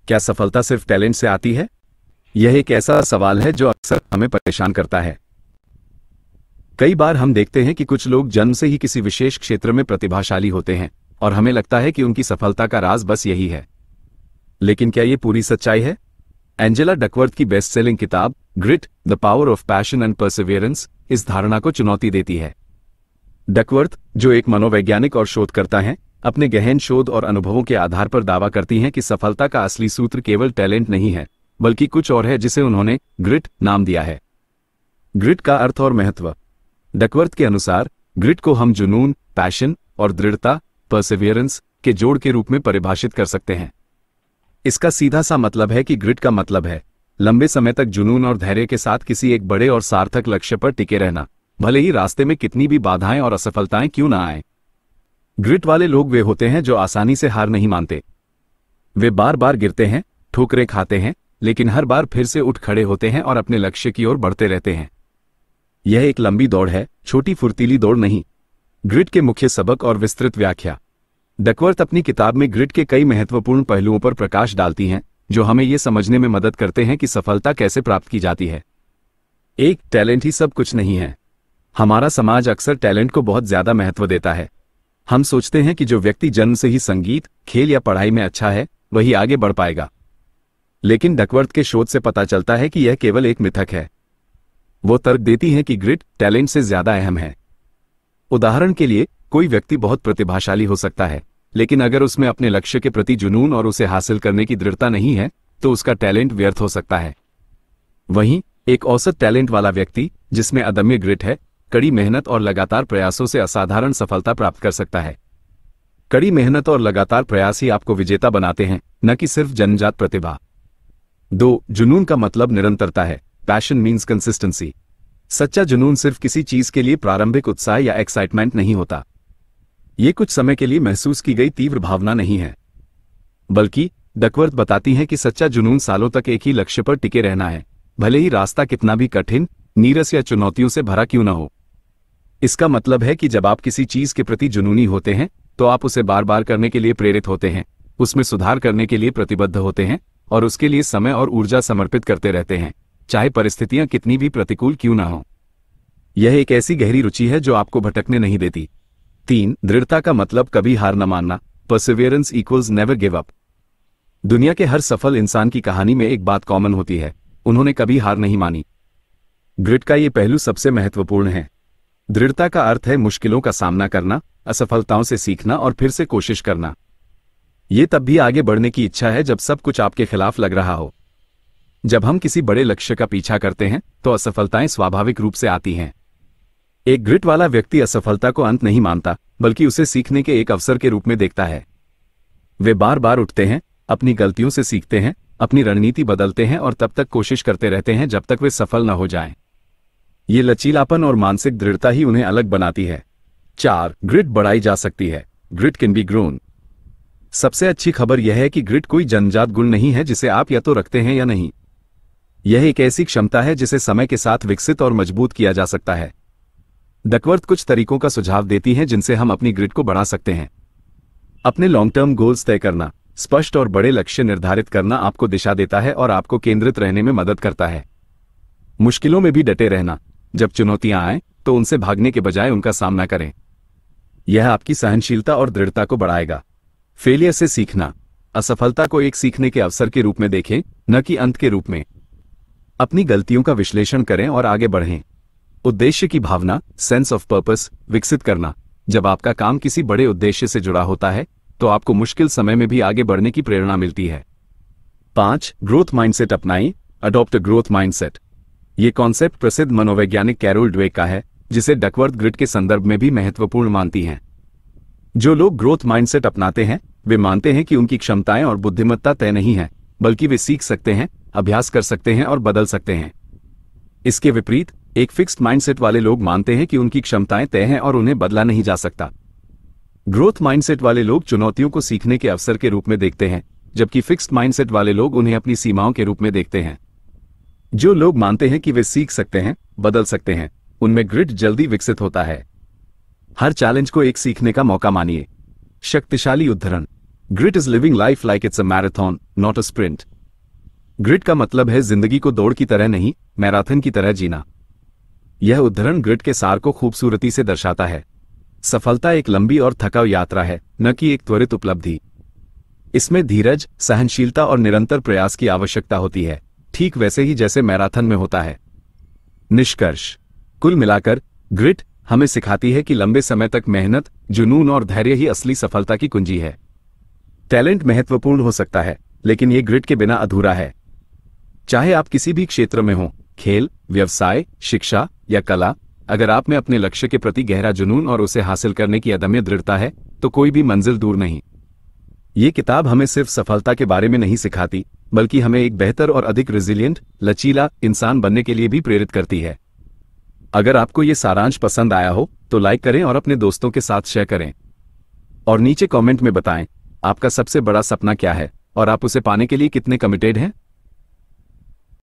क्या सफलता सिर्फ टैलेंट से आती है? यह एक ऐसा सवाल है जो अक्सर हमें परेशान करता है। कई बार हम देखते हैं कि कुछ लोग जन्म से ही किसी विशेष क्षेत्र में प्रतिभाशाली होते हैं और हमें लगता है कि उनकी सफलता का राज बस यही है। लेकिन क्या यह पूरी सच्चाई है? एंजेला डकवर्थ की बेस्ट सेलिंग किताब Grit, the power of passion and perseverance इस धारणा को चुनौती देती है। डकवर्थ, जो एक मनोवैज्ञानिक और शोधकर्ता हैं, अपने गहन शोध और अनुभवों के आधार पर दावा करती हैं कि सफलता का असली सूत्र केवल टैलेंट नहीं है, बल्कि कुछ और है जिसे उन्होंने ग्रिट नाम दिया है। ग्रिट का अर्थ और महत्व। डकवर्थ के अनुसार ग्रिट को हम जुनून, पैशन और दृढ़ता, परसिवियरेंस के जोड़ के रूप में परिभाषित कर सकते हैं। इसका सीधा सा मतलब है कि ग्रिट का मतलब है लंबे समय तक जुनून और धैर्य के साथ किसी एक बड़े और सार्थक लक्ष्य पर टिके रहना, भले ही रास्ते में कितनी भी बाधाएं और असफलताएं क्यों ना आएं। ग्रिट वाले लोग वे होते हैं जो आसानी से हार नहीं मानते। वे बार बार गिरते हैं, ठोकरें खाते हैं, लेकिन हर बार फिर से उठ खड़े होते हैं और अपने लक्ष्य की ओर बढ़ते रहते हैं। यह एक लंबी दौड़ है, छोटी फुर्तीली दौड़ नहीं। ग्रिट के मुख्य सबक और विस्तृत व्याख्या। डकवर्थ अपनी किताब में ग्रिट के कई महत्वपूर्ण पहलुओं पर प्रकाश डालती हैं जो हमें यह समझने में मदद करते हैं कि सफलता कैसे प्राप्त की जाती है। 1. टैलेंट ही सब कुछ नहीं है। हमारा समाज अक्सर टैलेंट को बहुत ज्यादा महत्व देता है। हम सोचते हैं कि जो व्यक्ति जन्म से ही संगीत, खेल या पढ़ाई में अच्छा है, वही आगे बढ़ पाएगा। लेकिन डकवर्थ के शोध से पता चलता है कि यह केवल एक मिथक है। वो तर्क देती हैं कि ग्रिट टैलेंट से ज्यादा अहम है। उदाहरण के लिए, कोई व्यक्ति बहुत प्रतिभाशाली हो सकता है, लेकिन अगर उसमें अपने लक्ष्य के प्रति जुनून और उसे हासिल करने की दृढ़ता नहीं है, तो उसका टैलेंट व्यर्थ हो सकता है। वहीं एक औसत टैलेंट वाला व्यक्ति, जिसमें अदम्य ग्रिट है, कड़ी मेहनत और लगातार प्रयासों से असाधारण सफलता प्राप्त कर सकता है। कड़ी मेहनत और लगातार प्रयास ही आपको विजेता बनाते हैं, न कि सिर्फ जन्मजात प्रतिभा। 2. जुनून का मतलब निरंतरता है। Passion means consistency. सच्चा जुनून सिर्फ किसी चीज के लिए प्रारंभिक उत्साह या एक्साइटमेंट नहीं होता। ये कुछ समय के लिए महसूस की गई तीव्र भावना नहीं है, बल्कि डकवर्थ बताती हैं कि सच्चा जुनून सालों तक एक ही लक्ष्य पर टिके रहना है, भले ही रास्ता कितना भी कठिन, नीरस या चुनौतियों से भरा क्यों न हो। इसका मतलब है कि जब आप किसी चीज के प्रति जुनूनी होते हैं, तो आप उसे बार बार करने के लिए प्रेरित होते हैं, उसमें सुधार करने के लिए प्रतिबद्ध होते हैं और उसके लिए समय और ऊर्जा समर्पित करते रहते हैं, चाहे परिस्थितियां कितनी भी प्रतिकूल क्यों ना हो। यह एक ऐसी गहरी रुचि है जो आपको भटकने नहीं देती। 3. दृढ़ता का मतलब कभी हार न मानना। Perseverance equals never give up. दुनिया के हर सफल इंसान की कहानी में एक बात कॉमन होती है, उन्होंने कभी हार नहीं मानी। ग्रिट का ये पहलू सबसे महत्वपूर्ण है। दृढ़ता का अर्थ है मुश्किलों का सामना करना, असफलताओं से सीखना और फिर से कोशिश करना। ये तब भी आगे बढ़ने की इच्छा है जब सब कुछ आपके खिलाफ लग रहा हो। जब हम किसी बड़े लक्ष्य का पीछा करते हैं, तो असफलताएं स्वाभाविक रूप से आती हैं। एक ग्रिट वाला व्यक्ति असफलता को अंत नहीं मानता, बल्कि उसे सीखने के एक अवसर के रूप में देखता है। वे बार बार उठते हैं, अपनी गलतियों से सीखते हैं, अपनी रणनीति बदलते हैं और तब तक कोशिश करते रहते हैं जब तक वे सफल न हो जाएं। ये लचीलापन और मानसिक दृढ़ता ही उन्हें अलग बनाती है। 4. ग्रिट बढ़ाई जा सकती है। Grit can be grown. सबसे अच्छी खबर यह है कि ग्रिट कोई जन्मजात गुण नहीं है जिसे आप या तो रखते हैं या नहीं। यह एक ऐसी क्षमता है जिसे समय के साथ विकसित और मजबूत किया जा सकता है। डकवर्थ कुछ तरीकों का सुझाव देती हैं जिनसे हम अपनी ग्रिट को बढ़ा सकते हैं। अपने लॉन्ग टर्म गोल्स तय करना। स्पष्ट और बड़े लक्ष्य निर्धारित करना आपको दिशा देता है और आपको केंद्रित रहने में मदद करता है। मुश्किलों में भी डटे रहना। जब चुनौतियां आएं, तो उनसे भागने के बजाय उनका सामना करें। यह आपकी सहनशीलता और दृढ़ता को बढ़ाएगा। फेलियर से सीखना। असफलता को एक सीखने के अवसर के रूप में देखें, न कि अंत के रूप में। अपनी गलतियों का विश्लेषण करें और आगे बढ़ें। उद्देश्य की भावना, सेंस ऑफ पर्पस, विकसित करना। जब आपका काम किसी बड़े उद्देश्य से जुड़ा होता है, तो आपको मुश्किल समय में भी आगे बढ़ने की प्रेरणा मिलती है। 5. ग्रोथ माइंडसेट अपनाएं। Adopt a growth mindset. ये कॉन्सेप्ट प्रसिद्ध मनोवैज्ञानिक कैरोल ड्वेक का है, जिसे डकवर्थ ग्रिट के संदर्भ में भी महत्वपूर्ण मानती हैं। जो लोग ग्रोथ माइंडसेट अपनाते हैं, वे मानते हैं कि उनकी क्षमताएं और बुद्धिमत्ता तय नहीं है, बल्कि वे सीख सकते हैं, अभ्यास कर सकते हैं और बदल सकते हैं। इसके विपरीत, एक फिक्स्ड माइंडसेट वाले लोग मानते हैं कि उनकी क्षमताएं तय हैं और उन्हें बदला नहीं जा सकता। ग्रोथ माइंडसेट वाले लोग चुनौतियों को सीखने के अवसर के रूप में देखते हैं, जबकि फिक्स्ड माइंडसेट वाले लोग उन्हें अपनी सीमाओं के रूप में देखते हैं। जो लोग मानते हैं कि वे सीख सकते हैं, बदल सकते हैं, उनमें ग्रिट जल्दी विकसित होता है। हर चैलेंज को एक सीखने का मौका मानिए। शक्तिशाली उद्धरण। Grit is living life like it's a marathon, not a sprint. Grit का मतलब है जिंदगी को दौड़ की तरह नहीं, मैराथन की तरह जीना। यह उद्धरण ग्रिट के सार को खूबसूरती से दर्शाता है। सफलता एक लंबी और थकाऊ यात्रा है, न कि एक त्वरित उपलब्धि। इसमें धीरज, सहनशीलता और निरंतर प्रयास की आवश्यकता होती है, ठीक वैसे ही जैसे मैराथन में होता है। निष्कर्ष: कुल मिलाकर ग्रिट हमें सिखाती है कि लंबे समय तक मेहनत, जुनून और धैर्य ही असली सफलता की कुंजी है। टैलेंट महत्वपूर्ण हो सकता है, लेकिन ये ग्रिट के बिना अधूरा है। चाहे आप किसी भी क्षेत्र में हों, खेल, व्यवसाय, शिक्षा या कला, अगर आप में अपने लक्ष्य के प्रति गहरा जुनून और उसे हासिल करने की अदम्य दृढ़ता है, तो कोई भी मंजिल दूर नहीं। ये किताब हमें सिर्फ सफलता के बारे में नहीं सिखाती, बल्कि हमें एक बेहतर और अधिक रेजिलिएंट, लचीला इंसान बनने के लिए भी प्रेरित करती है। अगर आपको ये सारांश पसंद आया हो तो लाइक करें और अपने दोस्तों के साथ शेयर करें। और नीचे कमेंट में बताएं आपका सबसे बड़ा सपना क्या है और आप उसे पाने के लिए कितने कमिटेड हैं।